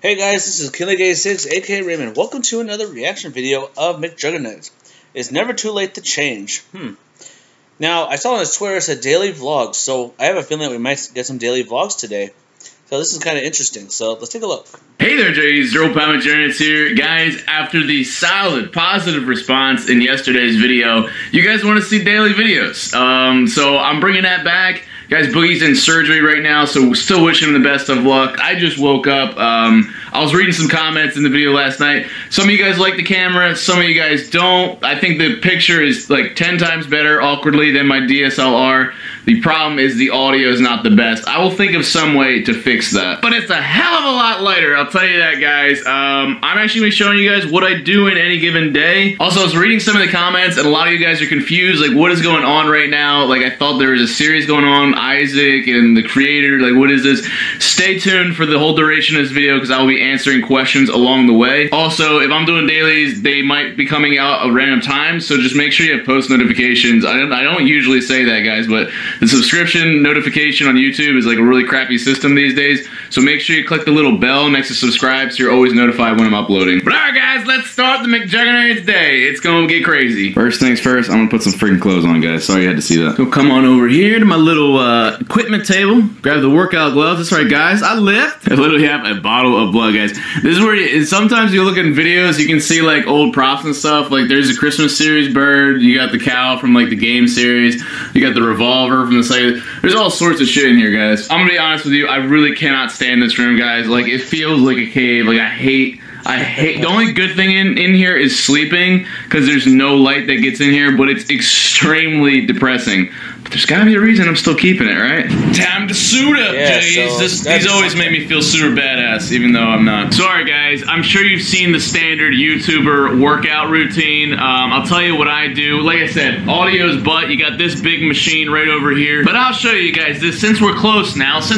Hey guys, this is KillerGay6, aka Raymond. Welcome to another reaction video of Mcjuggernuggets. It's never too late to change. Now, I saw on his Twitter it said daily vlogs, so I have a feeling that we might get some daily vlogs today. So this is kind of interesting, so let's take a look. Hey there, Jays. Mcjuggernuggets here. Guys, after the solid, positive response in yesterday's video, you guys want to see daily videos. So I'm bringing that back. Guys, Boogie's in surgery right now, so still wishing him the best of luck. I just woke up. I was reading some comments in the video last night. Some of you guys like the camera, some of you guys don't. I think the picture is like 10 times better awkwardly than my DSLR. The problem is the audio is not the best. I will think of some way to fix that. But it's a hell of a lot lighter, I'll tell you that, guys. I'm actually going to be showing you guys what I do in any given day. Also, I was reading some of the comments, and a lot of you guys are confused, like, what is going on right now? Like, I thought there was a series going on, Isaac and the creator, like, what is this? Stay tuned for the whole duration of this video, because I will be answering questions along the way. Also, if I'm doing dailies, they might be coming out at random times, so just make sure you have post notifications. I don't usually say that, guys, but the subscription notification on YouTube is like a really crappy system these days, so make sure you click the little bell next to subscribe so you're always notified when I'm uploading. But alright guys, let's start the Mcjuggernuggets day. It's gonna get crazy. First things first, I'm gonna put some freaking clothes on, guys. Sorry you had to see that. So come on over here to my little equipment table, grab the workout gloves. That's right, guys, I lift. I literally have a bottle of blood, guys. This is where sometimes you look in videos, you can see like old props and stuff. Like there's a Christmas series bird, you got the cow from like the game series, you got the revolver from the site. There's all sorts of shit in here, guys. I'm gonna be honest with you, I really cannot stand this room, guys. Like, it feels like a cave. Like, I hate the only good thing in here is sleeping, because there's no light that gets in here, but it's extremely depressing. But there's gotta be a reason I'm still keeping it, right? Time to suit up, yeah, Jays. These always make me feel super badass, even though I'm not. Sorry, guys. I'm sure you've seen the standard YouTuber workout routine. I'll tell you what I do. Like I said, audio's butt. You got this big machine right over here. But I'll show you guys this. Since we're close now, this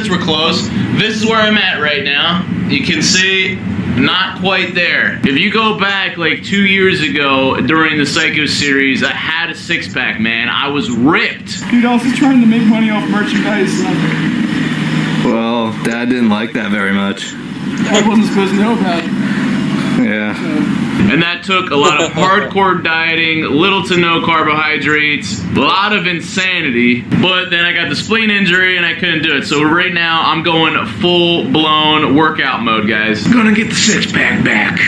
is where I'm at right now. You can see, not quite there. If you go back like 2 years ago during the Psycho series, I had a six-pack, man. I was ripped. Dude, also trying to make money off merchandise. Well, Dad didn't like that very much. I wasn't supposed to know about it. Yeah. And that took a lot of hardcore dieting, little to no carbohydrates, a lot of insanity. But then I got the spleen injury and I couldn't do it. So right now I'm going full-blown workout mode, guys. I'm gonna get the six-pack back.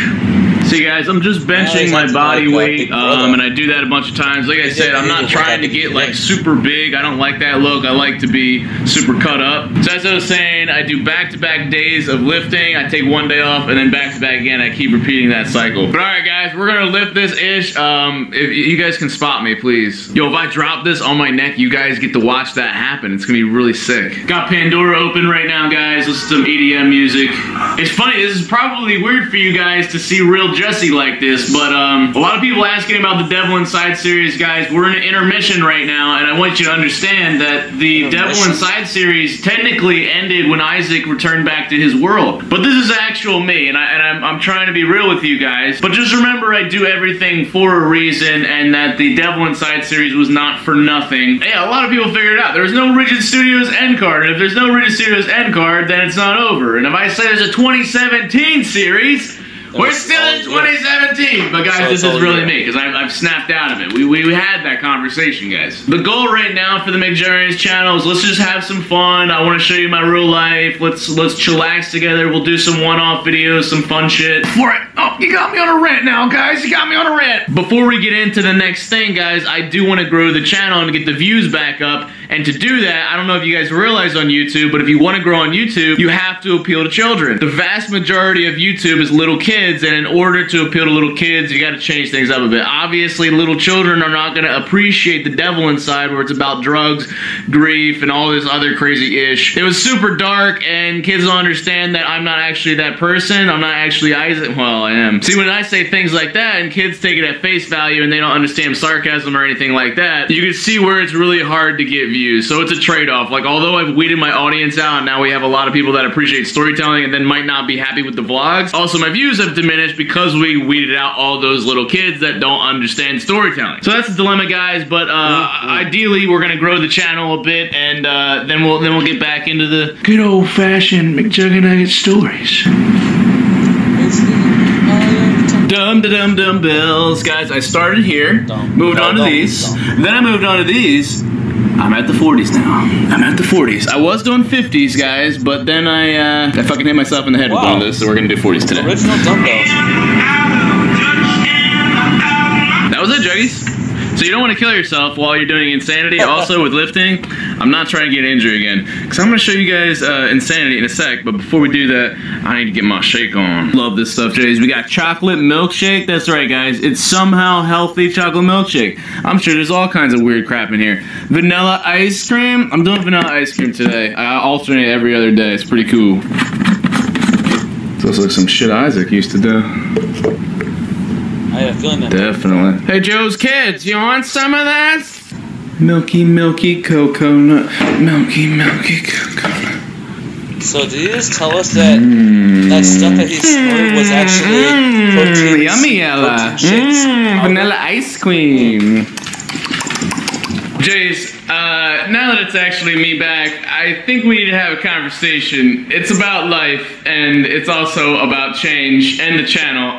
See, guys, I'm just benching my body weight, and I do that a bunch of times. Like I said, I'm not trying to get like super big. I don't like that look. I like to be super cut up. So as I was saying, I do back-to-back days of lifting. I take one day off, and then back-to-back again. I keep repeating that cycle. But all right, guys, we're gonna lift this ish. If you guys can spot me, please. Yo, if I drop this on my neck, you guys get to watch that happen. It's gonna be really sick. Got Pandora open right now, guys. Listen to some EDM music. It's funny. This is probably weird for you guys to see real Jesse like this, but a lot of people asking about the Devil Inside series, guys. We're in an intermission right now, and I want you to understand that the Devil Inside series technically ended when Isaac returned back to his world. But this is actual me, and I'm trying to be real with you guys. But just remember, I do everything for a reason, and that the Devil Inside series was not for nothing. Yeah, a lot of people figured it out. There was no Rigid Studios end card, and if there's no Rigid Studios end card, then it's not over. And if I say there's a 2017 series, we're still in 2017, but guys, this is really me, because I've snapped out of it. We had that conversation, guys. The goal right now for the Mcjuggernuggets channel is let's just have some fun. I want to show you my real life. Let's chillax together. We'll do some one-off videos, some fun shit. Oh, you got me on a rant now, guys. You got me on a rant. Before we get into the next thing, guys, I do want to grow the channel and get the views back up. And to do that, I don't know if you guys realize on YouTube, but if you want to grow on YouTube, you have to appeal to children. The vast majority of YouTube is little kids, and in order to appeal to little kids, you got to change things up a bit. Obviously, little children are not going to appreciate the Devil Inside, where it's about drugs, grief, and all this other crazy ish. It was super dark, and kids don't understand that I'm not actually that person. I'm not actually Isaac. Well, I am. See, when I say things like that, and kids take it at face value, and they don't understand sarcasm or anything like that, you can see where it's really hard to get views. So it's a trade-off. Like, although I've weeded my audience out, and now we have a lot of people that appreciate storytelling and then might not be happy with the vlogs, also my views have diminished because we weeded out all those little kids that don't understand storytelling. So that's the dilemma, guys, but ideally we're gonna grow the channel a bit, and then we'll get back into the good old-fashioned Mcjuggernuggets stories. Dumbbells. Guys, I started here, moved on to these, then I moved on to these. I'm at the 40s now. I'm at the 40s. I was doing 50s, guys, but then I fucking hit myself in the head with one of this, so we're gonna do 40s today. Original dumbbells. That was it, Juggies. So you don't want to kill yourself while you're doing insanity. Also with lifting, I'm not trying to get injured again, because I'm going to show you guys insanity in a sec, but before we do that, I need to get my shake on. Love this stuff, Jays. We got chocolate milkshake. That's right, guys. It's somehow healthy chocolate milkshake. I'm sure there's all kinds of weird crap in here. Vanilla ice cream. I'm doing vanilla ice cream today. I alternate every other day. It's pretty cool. It's also like some shit Isaac used to do. I have a feeling that. Definitely. Hey, Joe's kids, you want some of that? Milky, milky coconut. Milky, milky coconut. So did he just tell us that that stuff that he snorted was actually protein? Yummy, Ella. Vanilla ice cream. Jace, now that it's actually me back, I think we need to have a conversation. It's about life, and it's also about change and the channel.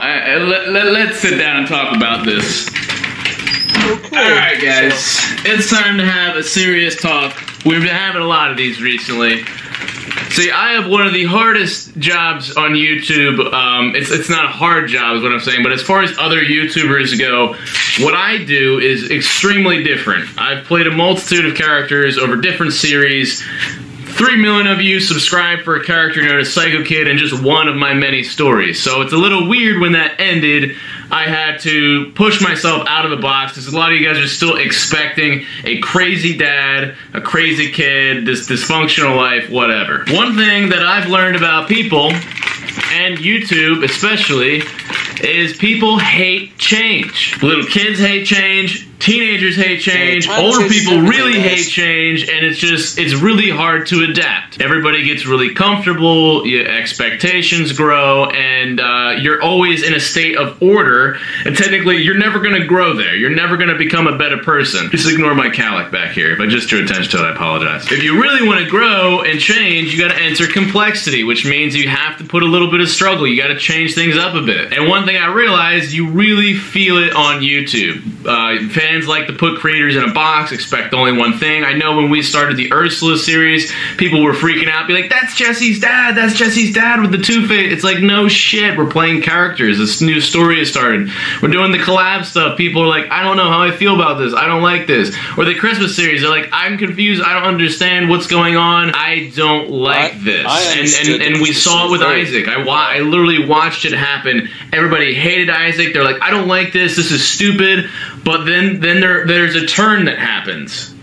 Let's sit down and talk about this. Okay. Alright, guys. It's time to have a serious talk. We've been having a lot of these recently. See, I have one of the hardest jobs on YouTube. It's not a hard job is what I'm saying, but as far as other YouTubers go, what I do is extremely different. I've played a multitude of characters over different series. 3 million of you subscribe for a character known as Psycho Kid in just one of my many stories. So it's a little weird when that ended. I had to push myself out of the box because a lot of you guys are still expecting a crazy dad, a crazy kid, this dysfunctional life, whatever. One thing that I've learned about people, and YouTube especially, is people hate change. Little kids hate change. Teenagers hate change, older people really hate change, and it's really hard to adapt. Everybody gets really comfortable, expectations grow, and you're always in a state of order, and technically you're never going to grow there. You're never going to become a better person. Just ignore my calic back here. If I just drew attention to it, I apologize. If you really want to grow and change, you got to enter complexity, which means you have to put a little bit of struggle. You got to change things up a bit. And one thing I realized, you really feel it on YouTube. Fans like to put creators in a box, expect only one thing. I know when we started the Ursula series, people were freaking out, be like, that's Jesse's dad with the two-face. It's like, no shit, we're playing characters. This new story has started. We're doing the collab stuff. People are like, I don't know how I feel about this. I don't like this. Or the Christmas series, they're like, I'm confused. I don't understand what's going on. I don't like this. And we saw it with Isaac. I literally watched it happen. Everybody hated Isaac. They're like, I don't like this. This is stupid. But then there's a turn that happens.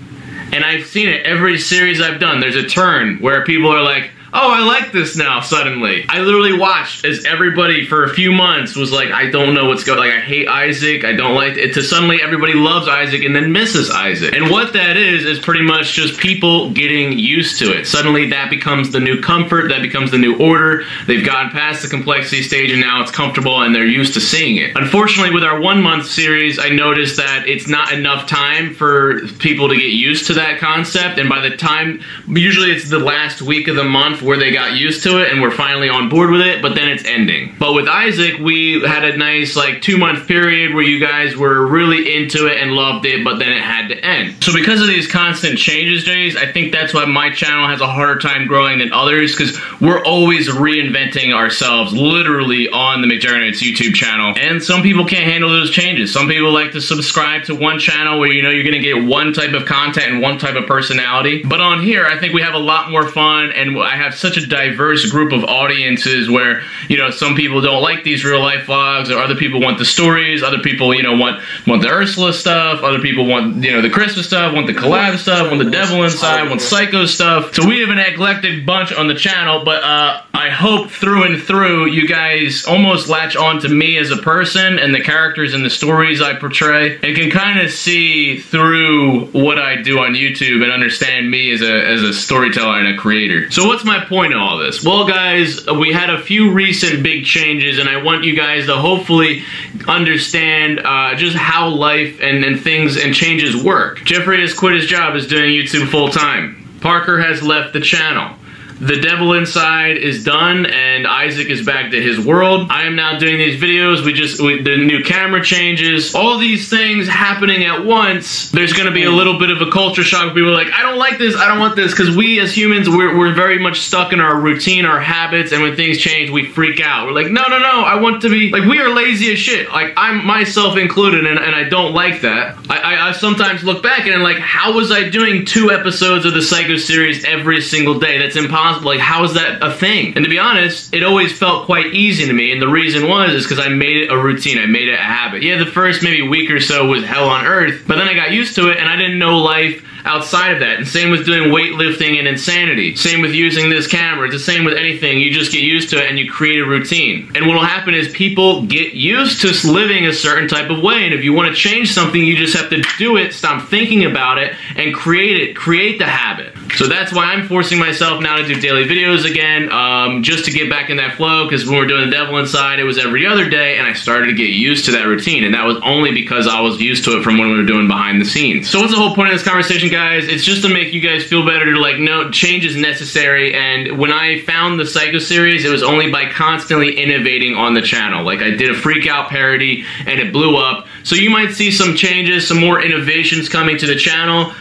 And I've seen it every series I've done. There's a turn where people are like, oh, I like this now, suddenly. I literally watched as everybody for a few months was like, I don't know what's going on. Like, I hate Isaac. I don't like it. To suddenly everybody loves Isaac and then misses Isaac. And what that is pretty much just people getting used to it. Suddenly that becomes the new comfort. That becomes the new order. They've gotten past the complexity stage and now it's comfortable and they're used to seeing it. Unfortunately, with our 1 month series, I noticed that it's not enough time for people to get used to that concept. And by the time, usually it's the last week of the month where they got used to it and we're finally on board with it, but then it's ending. But with Isaac, we had a nice like 2 month period where you guys were really into it and loved it, but then it had to end. So because of these constant changes, Jays, I think that's why my channel has a harder time growing than others, because we're always reinventing ourselves literally on the Mcjuggernuggets YouTube channel. And some people can't handle those changes. Some people like to subscribe to one channel where you know you're gonna get one type of content and one type of personality. But on here, I think we have a lot more fun, and I have such a diverse group of audiences where, you know, some people don't like these real life vlogs, or other people want the stories, other people, you know, want the Ursula stuff, other people want, you know, the Christmas stuff, want the collab stuff, want the devil inside, want psycho stuff. So we have an eclectic bunch on the channel, but I hope through and through you guys almost latch on to me as a person and the characters and the stories I portray, and can kind of see through what I do on YouTube and understand me as a storyteller and a creator. So what's my point in all this? Well, guys, we had a few recent big changes, and I want you guys to hopefully understand just how life and things and changes work. Jeffrey has quit his job as doing YouTube full-time. Parker has left the channel. The devil inside is done, and Isaac is back to his world. I am now doing these videos. The new camera changes, all these things happening at once. There's going to be a little bit of a culture shock. People are like, I don't like this, I don't want this, because we as humans, we're very much stuck in our routine, our habits, and when things change, we freak out. We're like, no, I want to be, like, we are lazy as shit. Like, I'm myself included, and I don't like that. I sometimes look back and I'm like, how was I doing 2 episodes of the Psycho series every single day? That's impossible. Like, how is that a thing? And to be honest, it always felt quite easy to me, and the reason is because I made it a routine. I made it a habit. Yeah, the first maybe week or so was hell on earth, but then I got used to it, and I didn't know life outside of that. And same with doing weightlifting and insanity. Same with using this camera. It's the same with anything. You just get used to it and you create a routine. And what will happen is people get used to living a certain type of way. And if you want to change something, you just have to do it, stop thinking about it, and create it. Create the habit. So that's why I'm forcing myself now to do daily videos again, just to get back in that flow, because when we're doing the devil inside, it was every other day, and I started to get used to that routine. And that was only because I was used to it from when we were doing behind the scenes. So what's the whole point of this conversation, guys? It's just to make you guys feel better, to like, no, change is necessary. And when I found the Psycho series, it was only by constantly innovating on the channel. Like, I did a freak out parody and it blew up. So you might see some changes, some more innovations coming to the channel.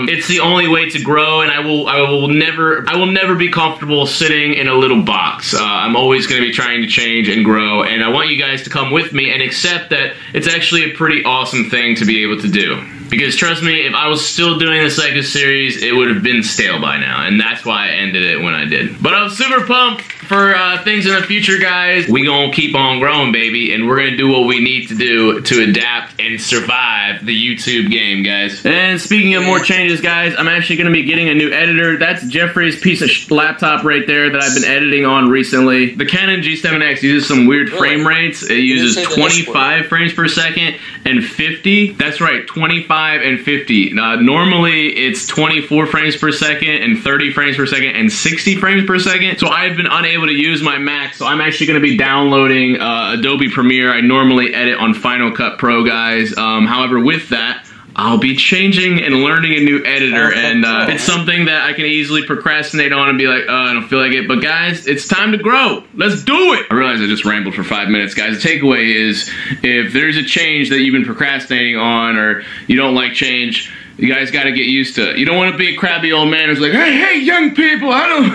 It's the only way to grow, and I will never be comfortable sitting in a little box. I'm always going to be trying to change and grow, and I want you guys to come with me and accept that it's actually a pretty awesome thing to be able to do. Because trust me, if I was still doing the Psycho series, it would have been stale by now, and that's why I ended it when I did. But I'm super pumped for things in the future, guys. We gonna keep on growing, baby, and we're gonna do what we need to do to adapt and survive the YouTube game, guys. And speaking of more changes, guys, I'm actually gonna be getting a new editor. That's Jeffrey's piece of laptop right there that I've been editing on recently. The Canon G7X uses some weird frame rates. It uses 25 frames per second and 50. That's right, 25 and 50. Normally it's 24 frames per second and 30 frames per second and 60 frames per second. So I've been unable to use my Mac, so I'm actually going to be downloading Adobe Premiere. I normally edit on Final Cut Pro, guys. However, with that, I'll be changing and learning a new editor, and it's something that I can easily procrastinate on and be like, I don't feel like it. But guys, it's time to grow. Let's do it. I realize I just rambled for 5 minutes, guys. The takeaway is, if there's a change that you've been procrastinating on, or you don't like change, you guys got to get used to it. You don't want to be a crabby old man who's like, hey, young people, I don't...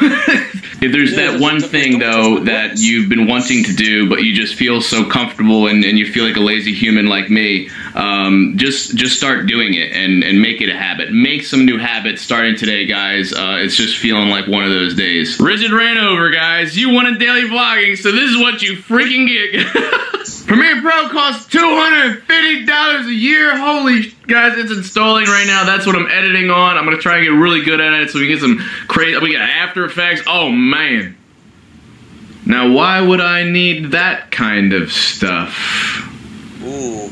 If there's that one thing, though, that you've been wanting to do, but you just feel so comfortable and you feel like a lazy human like me, just start doing it and make it a habit. Make some new habits starting today, guys. It's just feeling like one of those days. Rigid ran over, guys. You wanted daily vlogging, so this is what you freaking get. Premiere Pro costs $250 a year. Holy guys, it's installing right now. That's what I'm editing on. I'm gonna try to get really good at it so we get some crazy. We got After Effects. Oh man. Now why would I need that kind of stuff? Ooh.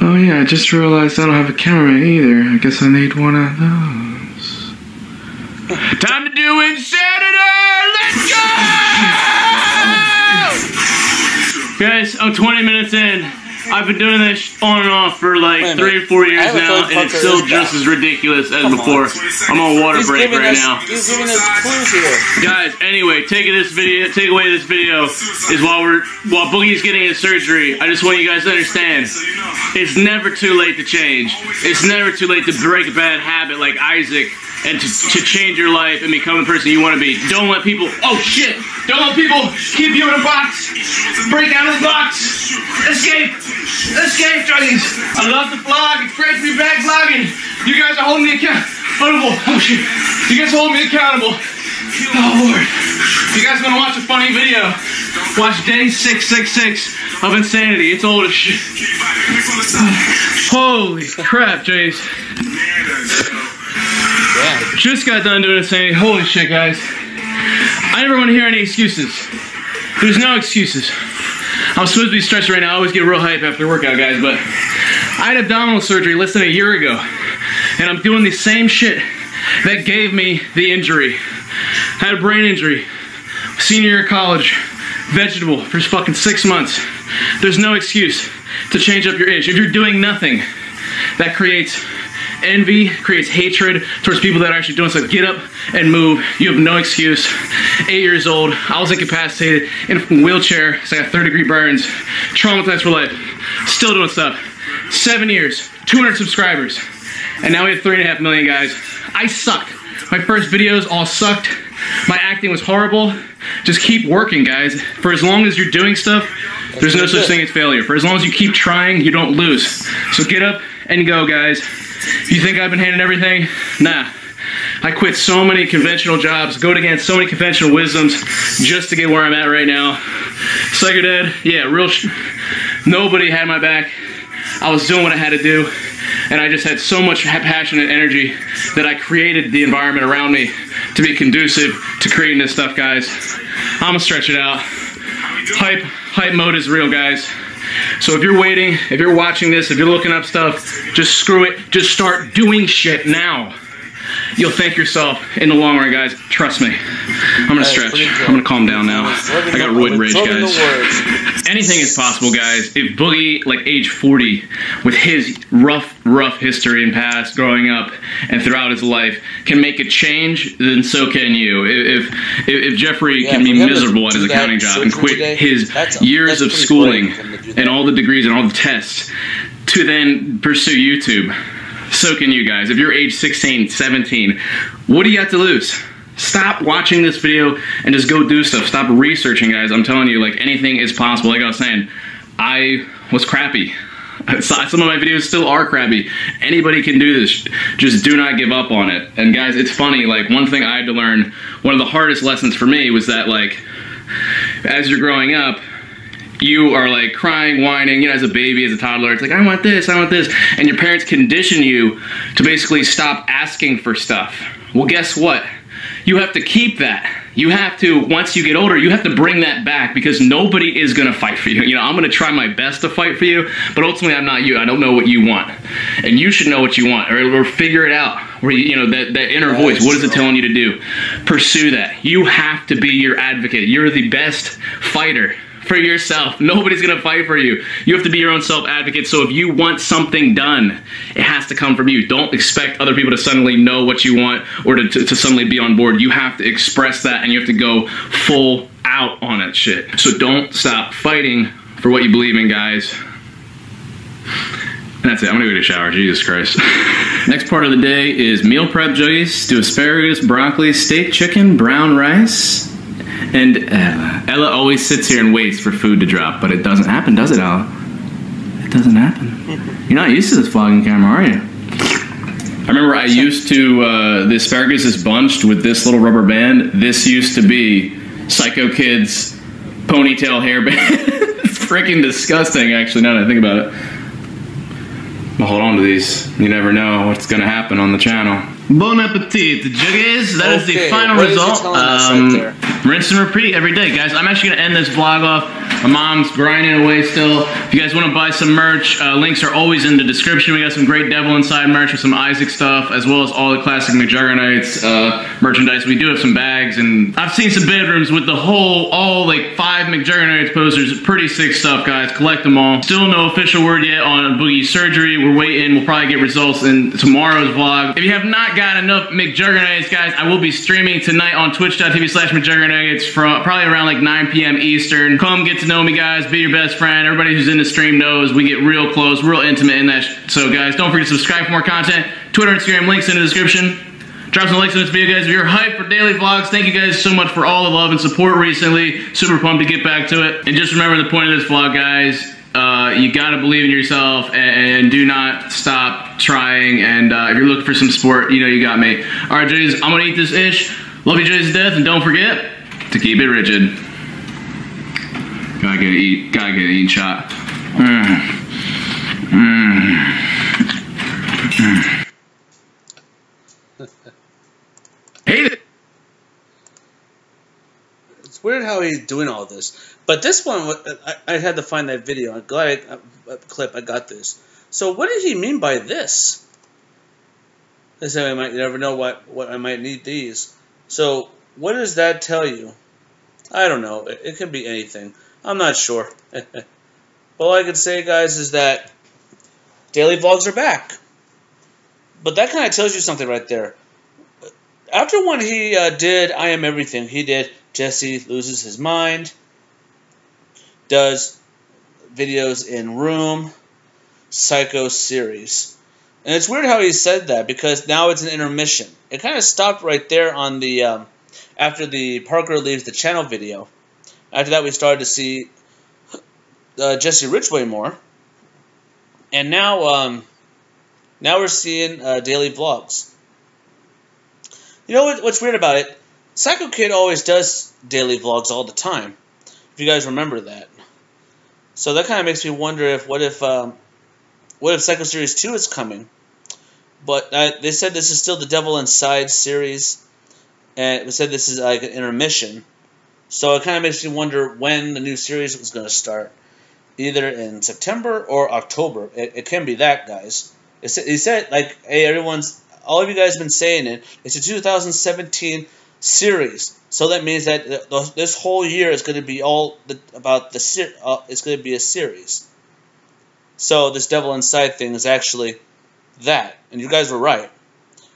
Oh yeah, I just realized I don't have a cameraman either. I guess I need one of those. Time to do Insanity! Let's go! Guys, I'm 20 minutes in. I've been doing this on and off for like 3 or 4 years now, and it's still just as ridiculous as before. I'm on water break right now. He's giving us clues here. Guys, anyway, takeaway this video is while Boogie's getting his surgery, I just want you guys to understand, it's never too late to change. It's never too late to break a bad habit like Isaac and to change your life and become the person you want to be. Don't let people, oh shit! Don't let people keep you in a box! Break out of the box! Escape! Escape, druggies! I love the vlog, it's great to be back vlogging! You guys are holding me accountable! Oh shit! You guys are holding me accountable! Oh lord! If you guys want to watch a funny video, watch day 666 of Insanity. It's old as shit. Holy crap, Jace. Yeah. Just got done doing Insanity. Holy shit, guys. I never want to hear any excuses. There's no excuses. I'm supposed to be stretched right now. I always get real hype after workout, guys, but I had abdominal surgery less than a year ago, and I'm doing the same shit that gave me the injury. I had a brain injury, senior year of college, vegetable for fucking 6 months. There's no excuse to change up your ish. If you're doing nothing, that creates Envy creates hatred towards people that are actually doing stuff. Get up and move. You have no excuse. 8 years old. I was incapacitated in a wheelchair. So I got 3rd-degree burns. Traumatized for life. Still doing stuff. 7 years. 200 subscribers. And now we have 3.5 million, guys. I sucked. My first videos all sucked. My acting was horrible. Just keep working, guys. For as long as you're doing stuff, there's no such thing as failure. For as long as you keep trying, you don't lose. So get up and go, guys. You think I've been handing everything? Nah. I quit so many conventional jobs, go against so many conventional wisdoms just to get where I'm at right now. Psycho Dad, yeah, nobody had my back. I was doing what I had to do, and I just had so much passion and energy that I created the environment around me to be conducive to creating this stuff, guys. I'm gonna stretch it out. Hype mode is real, guys. So if you're waiting, if you're watching this, if you're looking up stuff, just screw it. Just start doing shit now. You'll thank yourself in the long run, guys. Trust me. I'm gonna stretch. I'm gonna calm down now. I got roid rage, guys. Anything is possible, guys. If Boogie, like age 40, with his rough history and past growing up and throughout his life, can make a change, then so can you. If Jeffrey can be miserable at his accounting job and quit his years of schooling and all the degrees and all the tests to then pursue YouTube, so can you, guys. If you're age 16, 17, what do you have to lose? Stop watching this video and just go do stuff. Stop researching, guys. I'm telling you, like, anything is possible. Like I was saying, I was crappy. Some of my videos still are crappy. Anybody can do this. Just do not give up on it. And guys, it's funny, like, one thing I had to learn, one of the hardest lessons for me was that, like, as you're growing up, you are like crying, whining, you know, as a baby, as a toddler, it's like, I want this, and your parents condition you to basically stop asking for stuff. Well, guess what? You have to keep that. You have to, once you get older, you have to bring that back, because nobody is gonna fight for you. You know, I'm gonna try my best to fight for you, but ultimately I'm not you. I don't know what you want. And you should know what you want, or figure it out. Where you know, that inner voice, what is it telling you to do? Pursue that. You have to be your advocate. You're the best fighter for yourself. Nobody's gonna fight for you. You have to be your own self-advocate. So if you want something done, it has to come from you. Don't expect other people to suddenly know what you want, or to suddenly be on board. You have to express that, and you have to go full out on that shit. So don't stop fighting for what you believe in, guys. And that's it. I'm gonna go get a shower. Jesus Christ. Next part of the day is meal prep, juggies. Do asparagus, broccoli, steak, chicken, brown rice. And Ella always sits here and waits for food to drop, but it doesn't happen, does it, Ella? It doesn't happen. You're not used to this vlogging camera, are you? I remember I used to, the asparagus is bunched with this little rubber band. This used to be Psycho Kid's ponytail hairband. It's freaking disgusting, actually, now that I think about it. Well, hold on to these. You never know what's going to happen on the channel. Bon appetit, juggies. That is the final result. Rinse and repeat every day, guys. I'm actually going to end this vlog off. My mom's grinding away still. If you guys want to buy some merch, links are always in the description. We got some great Devil Inside merch with some Isaac stuff, as well as all the classic Mcjuggernuggets merchandise. We do have some bags, and I've seen some bedrooms with the all like 5 Mcjuggernuggets posters. Pretty sick stuff, guys. Collect them all. Still no official word yet on Boogie's surgery. We're waiting. We'll probably get results in tomorrow's vlog. If you have not got enough Mcjuggernuggets, guys, I will be streaming tonight on twitch.tv/Mcjuggernuggets from probably around like 9 p.m. Eastern. Come get to know me, guys. Be your best friend. Everybody who's in the stream knows we get real close, real intimate in that. So, guys, don't forget to subscribe for more content. Twitter, Instagram, links in the description. Drop some likes on this video, guys. If you're hyped for daily vlogs, thank you guys so much for all the love and support recently. Super pumped to get back to it. And just remember the point of this vlog, guys. You gotta believe in yourself, and do not stop trying. And if you're looking for some support, you know you got me. All right, Jays, I'm gonna eat this ish. Love you, Jays, to death, and don't forget to keep it rigid. Gotta get an eat shot. Hate it. It's weird how he's doing all this. But this one, I had to find that video. I'm glad I got this. So what did he mean by this? They said I might never know what I might need these. So what does that tell you? I don't know. It could be anything. I'm not sure. All I can say, guys, is that daily vlogs are back. But that kind of tells you something right there. After when he did I Am Everything, he did Jesse Loses His Mind, does videos in Room, Psycho series. And it's weird how he said that, because now it's an intermission. It kind of stopped right there on the after the Parker Leaves the Channel video. After that, we started to see Jesse Ridgway more. And now we're seeing daily vlogs. You know what's weird about it? Psycho Kid always does daily vlogs all the time, if you guys remember that. So that kind of makes me wonder if what if Psycho Series 2 is coming? But they said this is still the Devil Inside series, and it said this is like an intermission. So it kind of makes me wonder when the new series is going to start, either in September or October. It can be that, guys. He said, like, hey, all of you guys have been saying it. It's a 2017 series, so that means that this whole year is going to be it's going to be a series. So this Devil Inside thing is actually that, and you guys were right.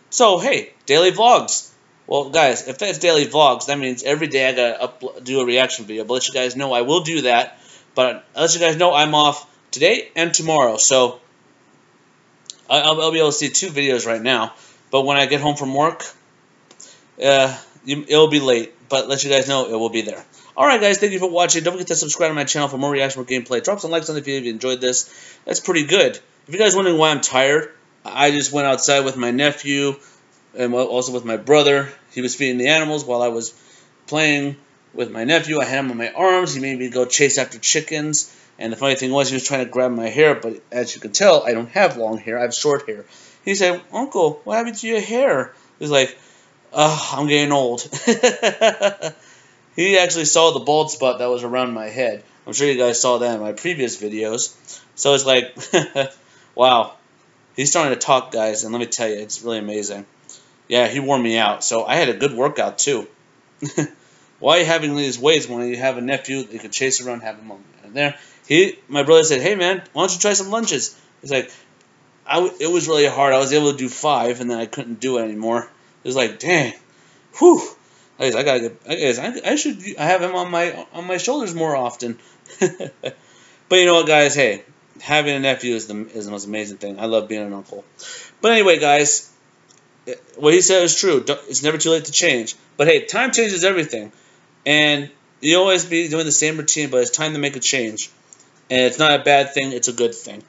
So hey, daily vlogs. Well, guys, if that's daily vlogs, that means every day I gotta do a reaction video. But let you guys know I will do that. But I'll let you guys know I'm off today and tomorrow, so I'll be able to see 2 videos right now. But when I get home from work, it'll be late. But let you guys know it will be there. Alright guys, thank you for watching. Don't forget to subscribe to my channel for more reaction, more gameplay. Drop some likes on the video if you enjoyed this. That's pretty good. If you guys are wondering why I'm tired, I just went outside with my nephew and also with my brother. He was feeding the animals while I was playing with my nephew. I had him on my arms. He made me go chase after chickens. And the funny thing was, he was trying to grab my hair, but as you can tell, I don't have long hair. I have short hair. He said, "Uncle, what happened to your hair?" He was like, I'm getting old. He actually saw the bald spot that was around my head. I'm sure you guys saw that in my previous videos. So it's like, wow. He's starting to talk, guys, and let me tell you, it's really amazing. Yeah, he wore me out, so I had a good workout, too. Why are you having these weights when you have a nephew that you can chase around, have him on there? My brother said, "Hey, man, why don't you try some lunges?" He's like, it was really hard. I was able to do 5, and then I couldn't do it anymore. It was like, dang, whew. Guys, I should have him on my shoulders more often. But you know what, guys? Hey, having a nephew is the most amazing thing. I love being an uncle. But anyway, guys, what he said is true. It's never too late to change. But hey, time changes everything. And you always be doing the same routine, but it's time to make a change. And it's not a bad thing. It's a good thing.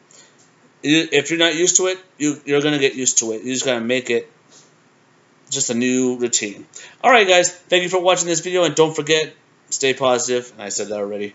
If you're not used to it, you're going to get used to it. You just got to make it just a new routine. Alright, guys. Thank you for watching this video. And don't forget, stay positive. And I said that already.